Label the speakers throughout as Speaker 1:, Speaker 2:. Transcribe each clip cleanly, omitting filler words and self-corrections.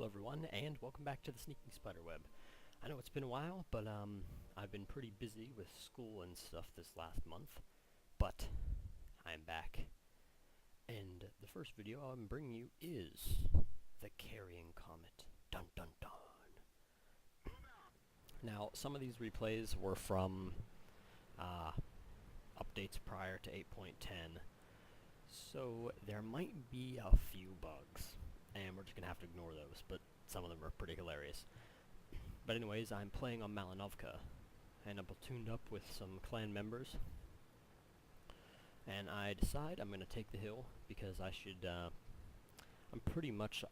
Speaker 1: everyone, and welcome back to the Sneaking Spiderweb. I know it's been a while, but I've been pretty busy with school and stuff this last month, but I'm back. And the first video I'm bringing you is the Carrying Comet. Dun dun dun. Now, some of these replays were from updates prior to 8.10, so there might be a few bugs. And we're just going to have to ignore those, but some of them are pretty hilarious. But anyways, I'm playing on Malinovka, and I'm platooned up with some clan members. And I decide I'm going to take the hill, because I should, I'm pretty much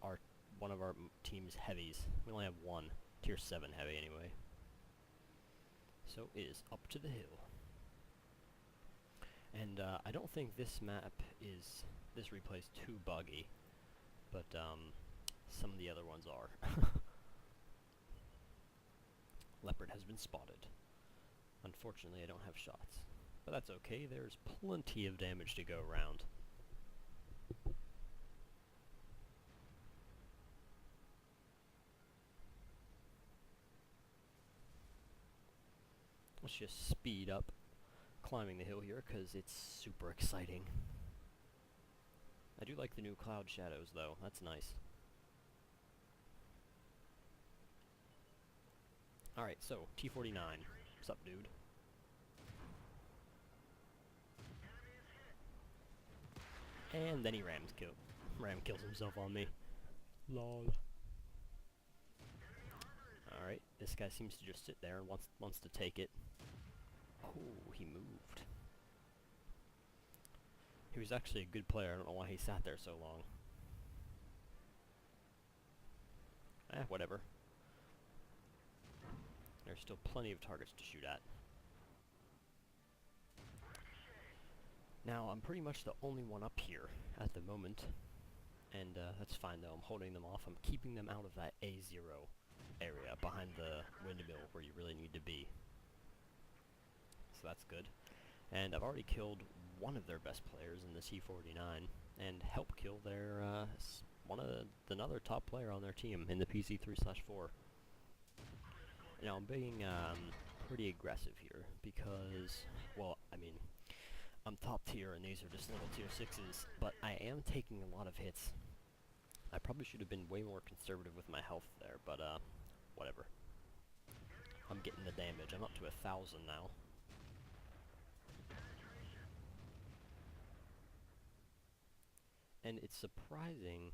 Speaker 1: one of our team's heavies. We only have one, tier 7 heavy anyway. So it is up to the hill. And I don't think this replay is too buggy. But, some of the other ones are. Leopard has been spotted. Unfortunately, I don't have shots. But that's okay, there's plenty of damage to go around. Let's just speed up climbing the hill here, because it's super exciting. I do like the new cloud shadows, though. That's nice. Alright, so, T-49. What's up, dude? And then he ram kills himself on me. Lol. Alright, this guy seems to just sit there and wants to take it. Oh, he moved. He was actually a good player. I don't know why he sat there so long. Whatever. There's still plenty of targets to shoot at. Now, I'm pretty much the only one up here at the moment. And that's fine though, I'm holding them off. I'm keeping them out of that A0 area behind the windmill where you really need to be. So that's good. And I've already killed one of their best players in the T-49, and helped kill their another top player on their team in the PC3/4. Now I'm being pretty aggressive here because, well, I mean, I'm top tier and these are just little tier 6s, but I am taking a lot of hits. I probably should have been way more conservative with my health there, but whatever. I'm getting the damage. I'm up to 1,000 now. And it's surprising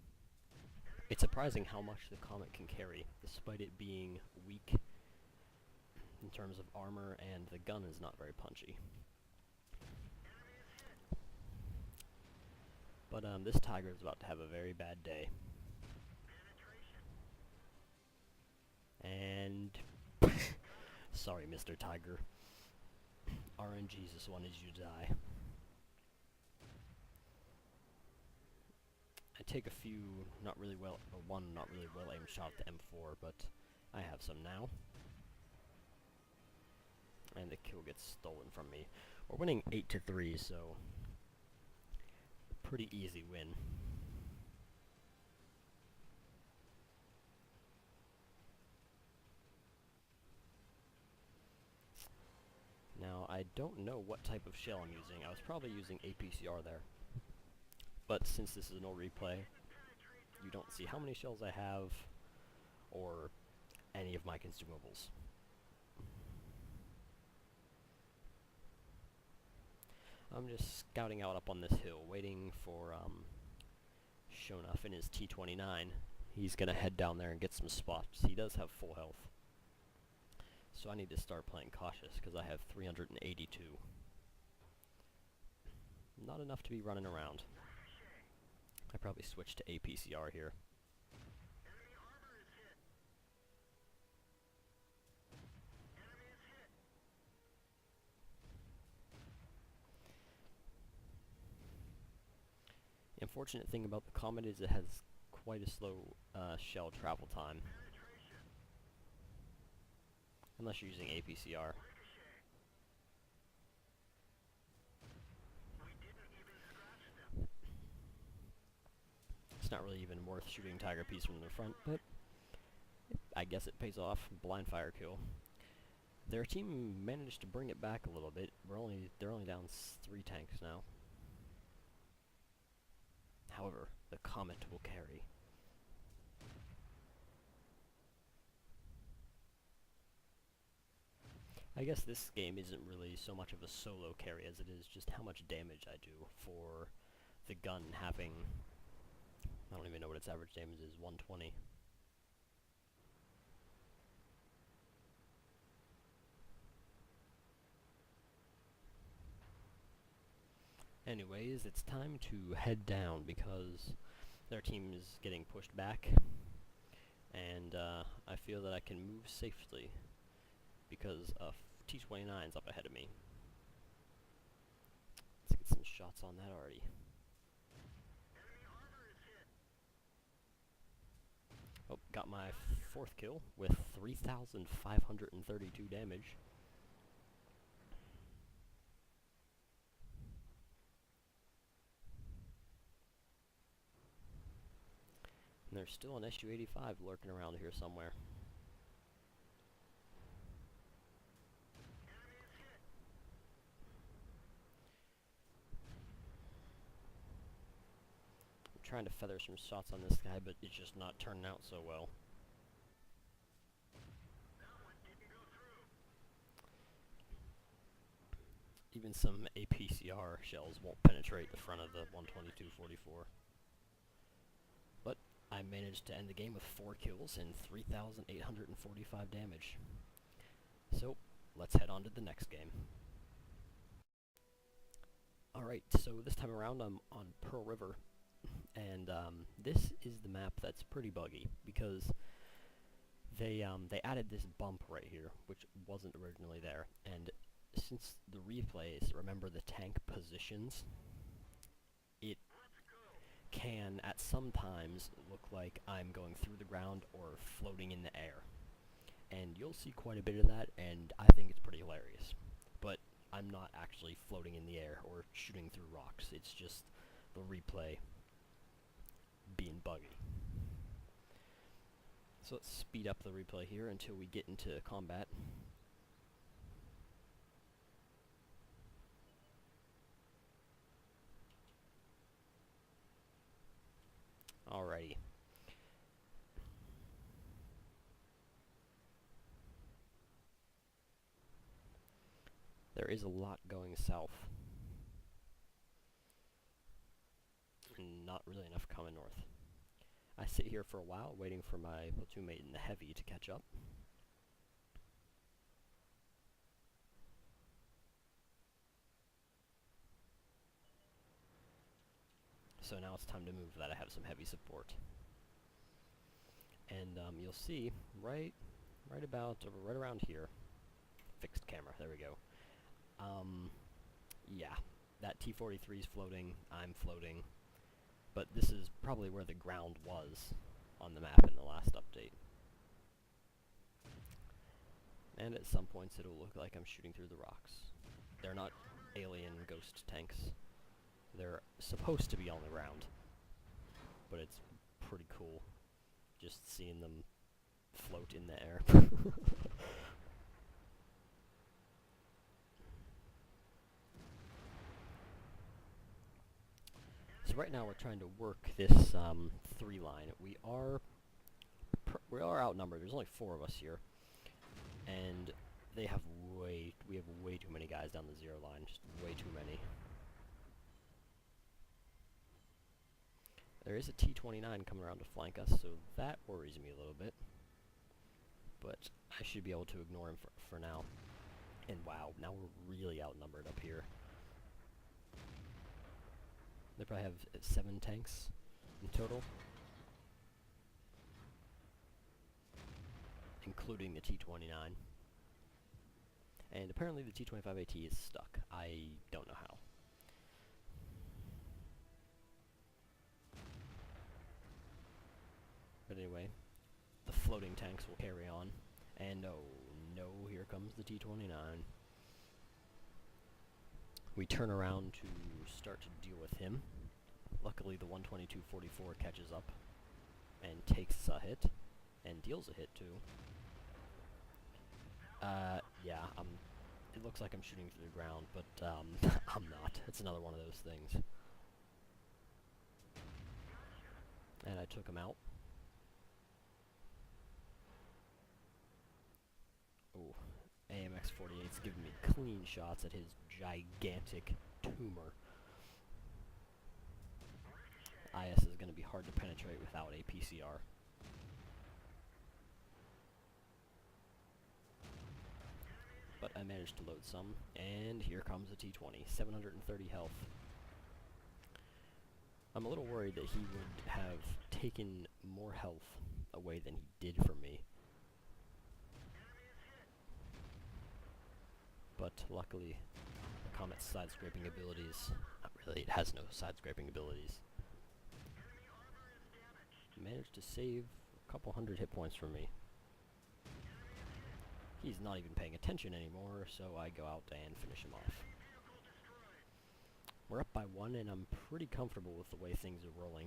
Speaker 1: how much the Comet can carry, despite it being weak in terms of armor, and the gun is not very punchy. But this Tiger is about to have a very bad day. And sorry, Mr. Tiger. RNG's just wanted you to die. I take a few one not really well aimed shot at the M4, but I have some now. And the kill gets stolen from me. We're winning 8-3, so pretty easy win. Now, I don't know what type of shell I'm using. I was probably using APCR there. But since this is no replay, you don't see how many shells I have, or any of my consumables. I'm just scouting out up on this hill, waiting for, Shonuff in his T-29. He's gonna head down there and get some spots. He does have full health. So I need to start playing cautious, because I have 382. Not enough to be running around. I probably switched to APCR here. The unfortunate thing about the Comet is it has quite a slow shell travel time. Unless you're using APCR. It's not really even worth shooting Tiger Piece from the front, but I guess it pays off. Blind fire kill. Their team managed to bring it back a little bit. They're only down 3 tanks now. However, the Comet will carry. I guess this game isn't really so much of a solo carry as it is just how much damage I do for the gun having... I don't even know what its average damage is, 120. Anyways, it's time to head down because their team is getting pushed back, and I feel that I can move safely because T-29's up ahead of me. Let's get some shots on that already. Oh, got my 4th kill with 3,532 damage. And there's still an SU-85 lurking around here somewhere. I'm trying to feather some shots on this guy, but it's just not turning out so well. Even some APCR shells won't penetrate the front of the 122-44. But I managed to end the game with 4 kills and 3,845 damage. So, let's head on to the next game. Alright, so this time around I'm on Pearl River, and this is the map that's pretty buggy, because they added this bump right here, which wasn't originally there, and since the replays remember the tank positions, it can at some times look like I'm going through the ground or floating in the air. And you'll see quite a bit of that, and I think it's pretty hilarious. But I'm not actually floating in the air or shooting through rocks. It's just the replay being buggy. So let's speed up the replay here until we get into combat. Alrighty. There is a lot going south, and not really enough coming north. I sit here for a while waiting for my platoon mate in the heavy to catch up. So now it's time to move that I have some heavy support. And you'll see right around here. Fixed camera, there we go. Yeah, that T-43 is floating, I'm floating, but this is probably where the ground was on the map in the last update. And at some points it'll look like I'm shooting through the rocks. They're not alien ghost tanks. They're supposed to be on the ground, but it's pretty cool just seeing them float in the air. So right now we're trying to work this 3 line. We are outnumbered. There's only 4 of us here, and we have way too many guys down the 0 line. Just way too many. There is a T-29 coming around to flank us, so that worries me a little bit. But I should be able to ignore him for now. And wow, now we're really outnumbered up here. They probably have 7 tanks in total, including the T-29. And apparently the T-25AT is stuck. I don't know how. But anyway, the floating tanks will carry on. And oh no, here comes the T-29. We turn around to start to deal with him. Luckily the 122-44 catches up and takes a hit and steals a hit, too. Yeah, it looks like I'm shooting through the ground, but, I'm not. It's another one of those things. And I took him out. Ooh, AMX-48's giving me clean shots at his gigantic tumor. IS is going to be hard to penetrate without a PCR. But I managed to load some, and here comes a T-20, 730 health. I'm a little worried that he would have taken more health away than he did from me. But luckily, the Comet's side-scraping abilities, not really, it has no side-scraping abilities, managed to save a couple hundred hit points from me. He's not even paying attention anymore, so I go out and finish him off. We're up by 1, and I'm pretty comfortable with the way things are rolling.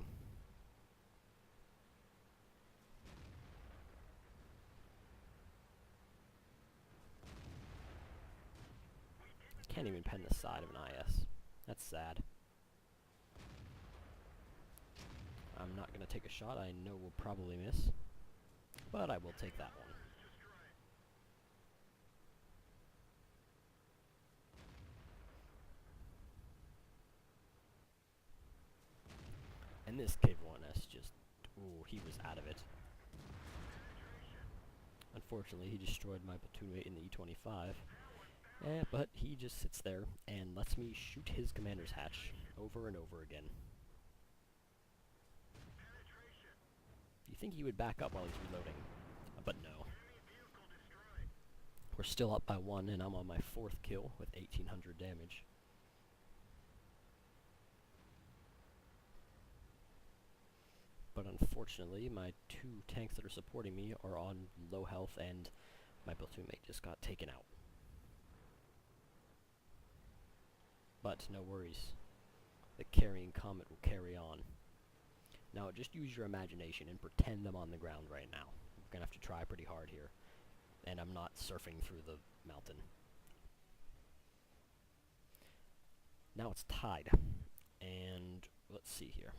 Speaker 1: Can't even pen the side of an IS. That's sad. I'm not going to take a shot I know will probably miss, but I will take that one. And this KV-1S just, ooh, he was out of it. Unfortunately, he destroyed my platoon mate in the E-25. But he just sits there and lets me shoot his commander's hatch over and over again. You think he would back up while he's reloading, but no. We're still up by 1, and I'm on my 4th kill with 1800 damage. But unfortunately, my 2 tanks that are supporting me are on low health, and my platoon mate just got taken out. But no worries, the carrying Comet will carry on. Now just use your imagination and pretend I'm on the ground right now. We're gonna have to try pretty hard here, and I'm not surfing through the mountain. Now it's tied, and let's see here.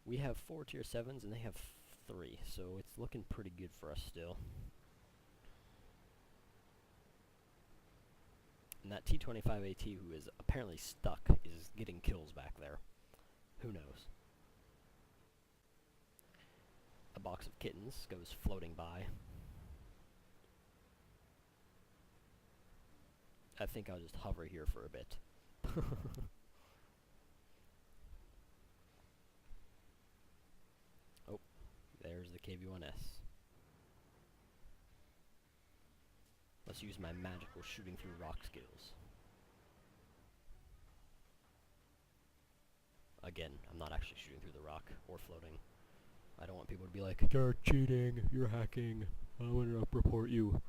Speaker 1: We have 4 tier 7s and they have 3, so it's looking pretty good for us still. And that T-25AT, who is apparently stuck, is getting kills back there. Who knows? A box of kittens goes floating by. I think I'll just hover here for a bit. Oh, there's the KV-1S. Let's use my magical shooting through rock skills. Again, I'm not actually shooting through the rock or floating. I don't want people to be like, "You're cheating, you're hacking, I'm gonna report you."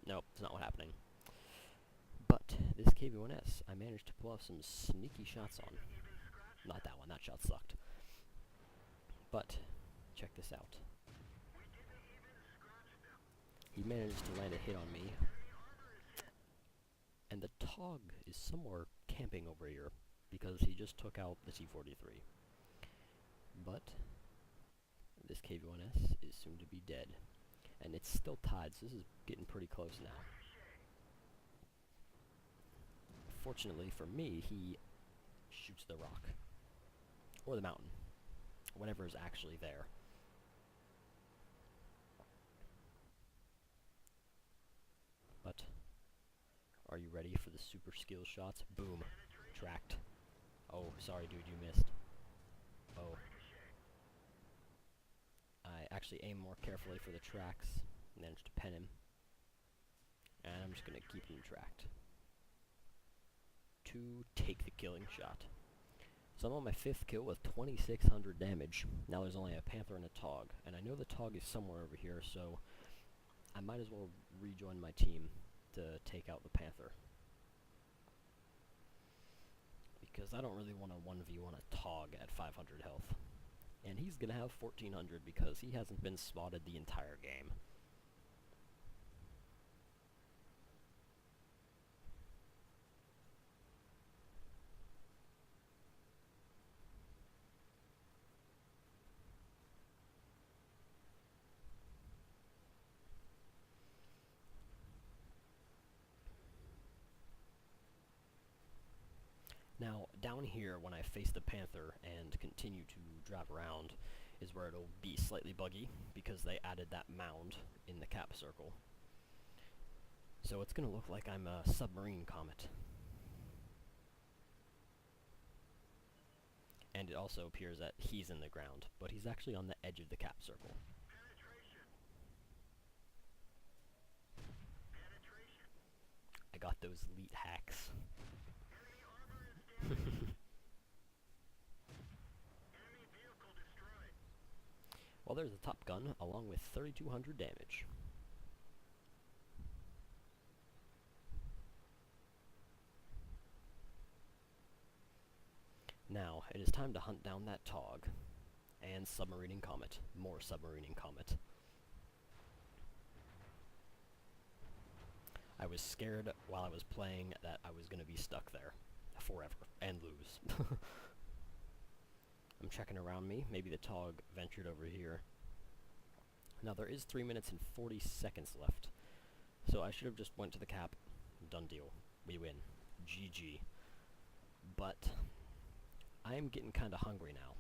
Speaker 1: Nope, it's not what's happening. But this KV-1S, I managed to pull off some sneaky shots on. Not that one, that shot sucked. But, check this out. He managed to land a hit on me. And the TOG is somewhere camping over here, because he just took out the T-43. But, this KV-1S is soon to be dead. And it's still tied, so this is getting pretty close now. Fortunately for me, he shoots the rock. Or the mountain. Whatever is actually there. But, are you ready for the super skill shots? Boom. Tracked. Oh, sorry dude, you missed. Oh. I actually aim more carefully for the tracks. Managed to pen him. And I'm just gonna keep him tracked. To take the killing shot. So I'm on my 5th kill with 2600 damage. Now there's only a Panther and a TOG. And I know the TOG is somewhere over here, so I might as well rejoin my team to take out the Panther. because I don't really want to 1v1 a Tog at 500 health. And he's gonna have 1400 because he hasn't been spotted the entire game. Now, down here, when I face the Panther and continue to drive around, is where it'll be slightly buggy, because they added that mound in the cap circle. So it's gonna look like I'm a submarine Comet. And it also appears that he's in the ground, but he's actually on the edge of the cap circle. I got those elite hacks. Well, there's a Top Gun, along with 3,200 damage. Now, it is time to hunt down that Tog. And submarining Comet. More submarining Comet. I was scared while I was playing that I was going to be stuck there forever and lose. I'm checking around me. Maybe the Tog ventured over here. Now there is 3 minutes and 40 seconds left. So I should have just went to the cap. Done deal. We win. GG. But I am getting kind of hungry now.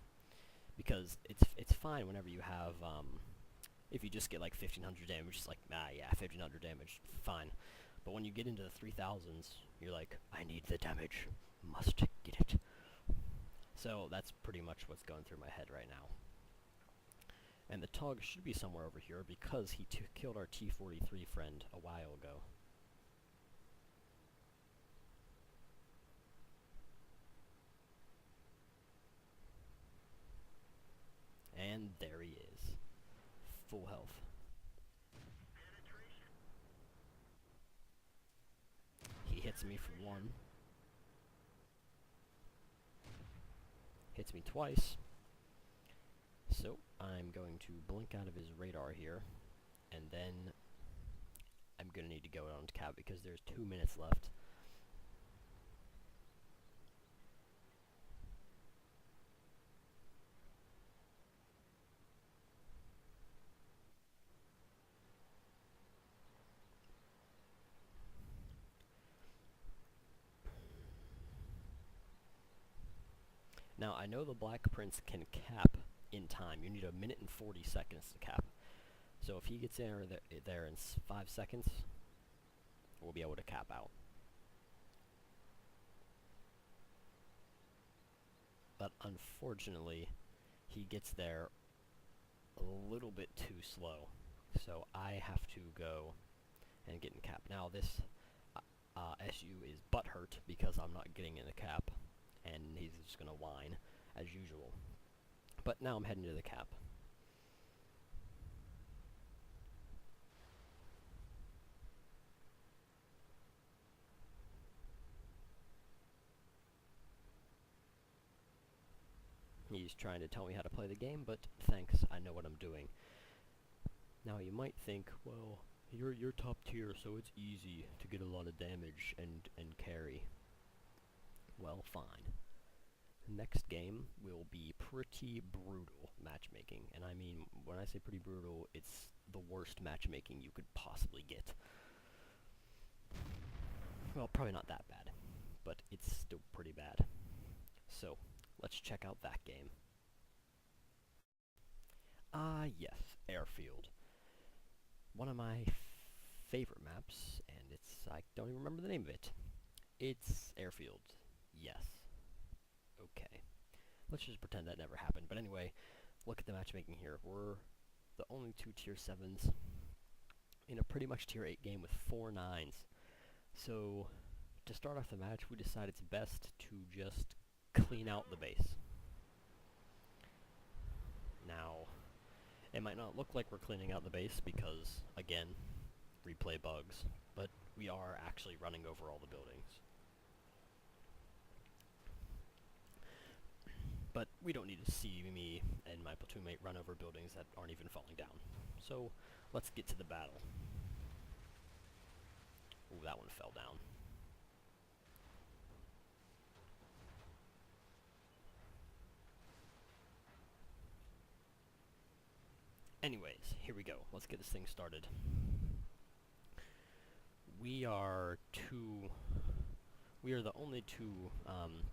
Speaker 1: Because it's fine whenever you have, if you just get like 1,500 damage, it's like, yeah, 1,500 damage, fine. But when you get into the 3,000s, you're like, I need the damage. Must get it. So that's pretty much what's going through my head right now. And the Tog should be somewhere over here because he killed our T-43 friend a while ago. And there he is. Full health. He hits me for one. Hits me twice. So, I'm going to blink out of his radar here, and then I'm going to need to go on to cap because there's 2 minutes left. Now, I know the Black Prince can cap in time. You need 1 minute and 40 seconds to cap. So if he gets there in 5 seconds, we'll be able to cap out. But unfortunately, he gets there a little bit too slow. So I have to go and get in cap. Now this SU is butthurt because I'm not getting in the cap. And he's just gonna whine, as usual. But now I'm heading to the cap. He's trying to tell me how to play the game, but thanks, I know what I'm doing. Now you might think, well, you're top tier, so it's easy to get a lot of damage and carry. Well, fine. Next game will be pretty brutal matchmaking, and I mean, when I say pretty brutal, it's the worst matchmaking you could possibly get. Well, probably not that bad, but it's still pretty bad. So, let's check out that game. Yes, Airfield. One of my favorite maps, and I don't even remember the name of it. It's Airfield. Yes. Okay. Let's just pretend that never happened. But anyway, look at the matchmaking here. We're the only 2 tier 7s in a pretty much tier 8 game with 4 9s. So, to start off the match, we decided it's best to just clean out the base. Now, it might not look like we're cleaning out the base because, again, replay bugs, but we are actually running over all the buildings. But we don't need to see me and my platoon mate run over buildings that aren't even falling down. So let's get to the battle. Ooh, that one fell down. Anyways, here we go. Let's get this thing started. We are the only two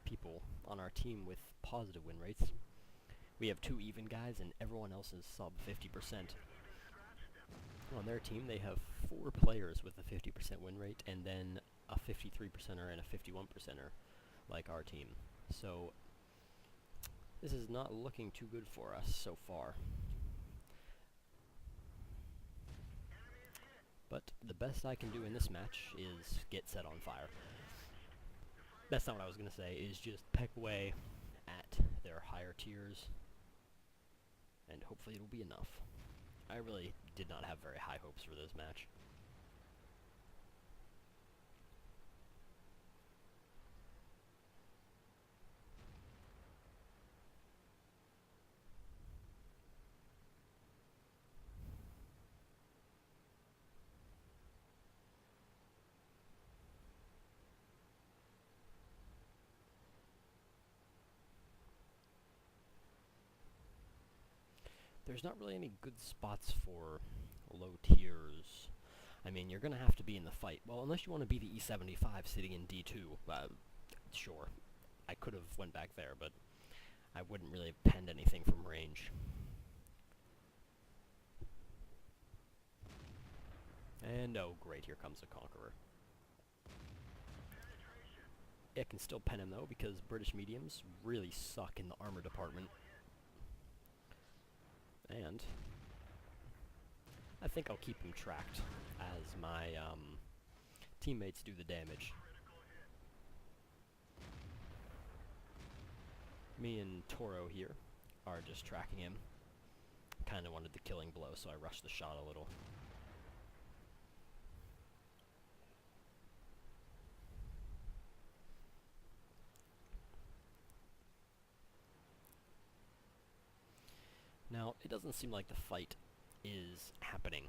Speaker 1: people on our team with positive win rates. We have 2 even guys, and everyone else is sub 50%. On their team, they have 4 players with a 50% win rate, and then a 53%er and a 51%er, like our team. So this is not looking too good for us so far. But the best I can do in this match is get set on fire. That's not what I was going to say, is just peck away at their higher tiers, and hopefully it'll be enough. I really did not have very high hopes for this match. There's not really any good spots for low tiers. I mean, you're going to have to be in the fight. Well, unless you want to be the E75 sitting in D2. Sure. I could have went back there, but I wouldn't really have penned anything from range. And oh great, here comes a Conqueror. It can still pen him though, because British mediums really suck in the armor department. And I think I'll keep him tracked as my teammates do the damage. Me and Toro here are just tracking him. Kinda wanted the killing blow, so I rushed the shot a little. Now, it doesn't seem like the fight is happening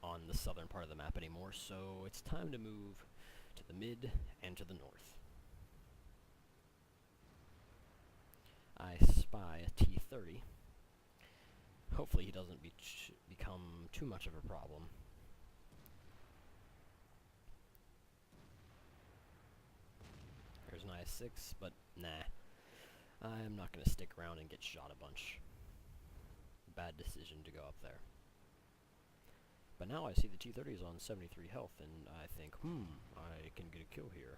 Speaker 1: on the southern part of the map anymore, so it's time to move to the mid and to the north. I spy a T-30. Hopefully he doesn't become too much of a problem. There's an IS-6, but nah. I'm not going to stick around and get shot a bunch. Bad decision to go up there. But now I see the T-30 is on 73 health, and I think, I can get a kill here.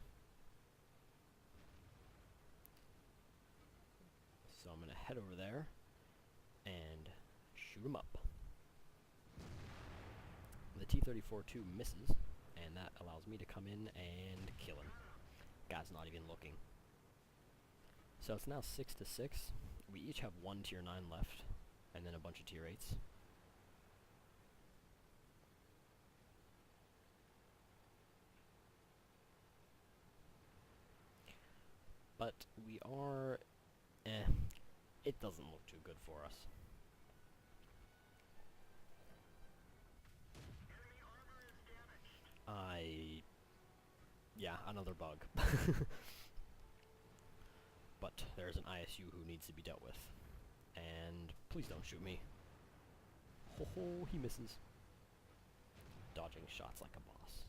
Speaker 1: So I'm going to head over there and shoot him up. The T-34-2 misses, and that allows me to come in and kill him. Guy's not even looking. So it's now 6-6. We each have 1 tier 9 left, and then a bunch of tier 8s. But we are... it doesn't look too good for us. Yeah, another bug. But there's an ISU who needs to be dealt with. And please don't shoot me. Ho ho, he misses. Dodging shots like a boss.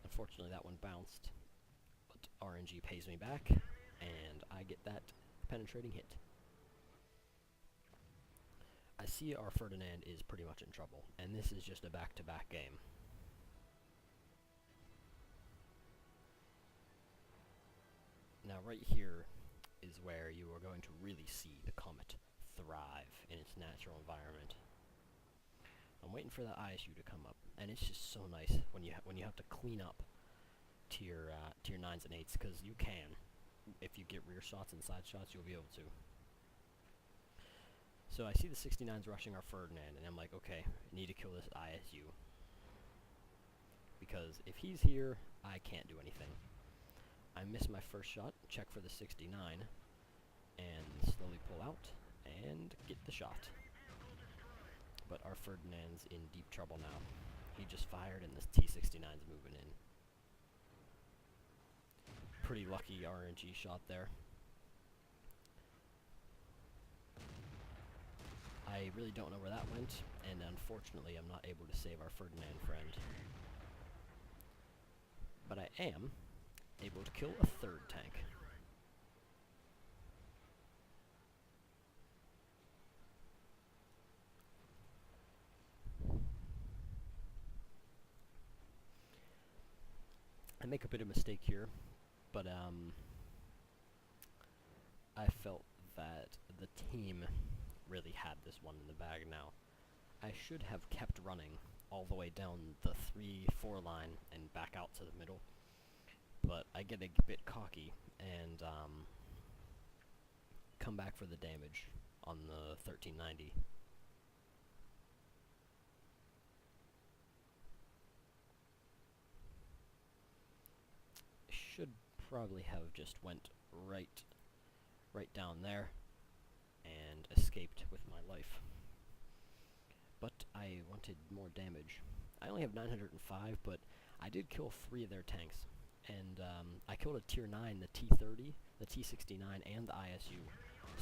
Speaker 1: Unfortunately that one bounced, but RNG pays me back, and I get that penetrating hit. I see our Ferdinand is pretty much in trouble, and this is just a back-to-back game. Now right here is where you are going to really see the Comet thrive in its natural environment. I'm waiting for that ISU to come up, and it's just so nice when you have to clean up tier 9s and 8s, because you can. If you get rear shots and side shots, you'll be able to. So I see the 69s rushing our Ferdinand, and I'm like, okay, I need to kill this ISU. Because if he's here, I can't do anything. I miss my first shot, check for the 69, and slowly pull out, and get the shot. But our Ferdinand's in deep trouble now. He just fired, and this T-69's moving in. Pretty lucky RNG shot there. I really don't know where that went, and unfortunately I'm not able to save our Ferdinand friend. But I am able to kill a third tank. I make a bit of mistake here, but I felt that the team really had this one in the bag now. I should have kept running all the way down the 3-4 line and back out to the middle, but I get a bit cocky and come back for the damage on the 1390. Should probably have just went right down there and escaped with my life. But I wanted more damage. I only have 905, but I did kill 3 of their tanks. And I killed a tier 9, the T30, the T69, and the ISU.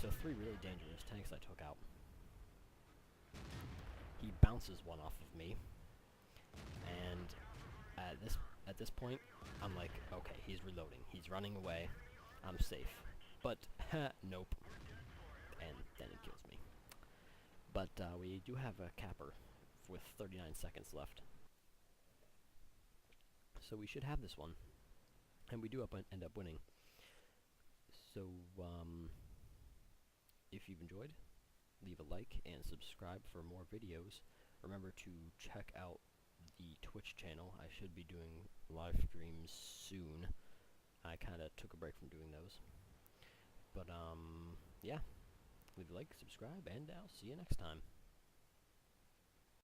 Speaker 1: So 3 really dangerous tanks I took out. He bounces one off of me. And at this point, I'm like, okay, he's reloading. He's running away. I'm safe. But, nope. And then he kills me. But we do have a capper with 39 seconds left. So we should have this one. And we do end up winning. So, if you've enjoyed, leave a like and subscribe for more videos. Remember to check out the Twitch channel. I should be doing live streams soon. I kind of took a break from doing those. But, yeah. Leave a like, subscribe, and I'll see you next time.